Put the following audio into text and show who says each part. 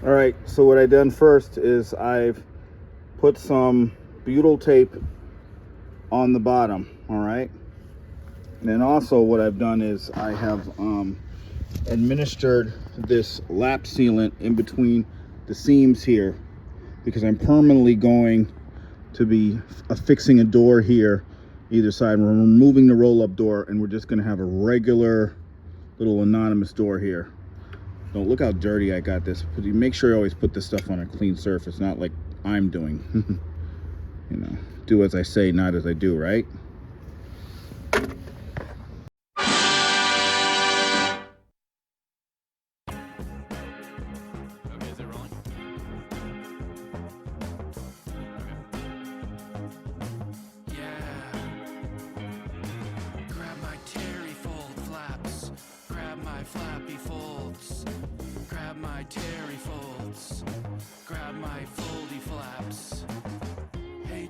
Speaker 1: All right, so what I done first is I've put some butyl tape on the bottom, all right? And then also what I've done is I have administered this lap sealant in between the seams here, because I'm permanently going to be affixing a door here either side. We're removing the roll-up door and we're just going to have a regular little anonymous door here. Don't look how dirty I got this. Make sure you always put this stuff on a clean surface, not like I'm doing. You know, do as I say, not as I do, right?
Speaker 2: Okay, is it rolling? Okay. Yeah. Grab my terry fold flaps. Grab my flappy folds. Grab my terry folds.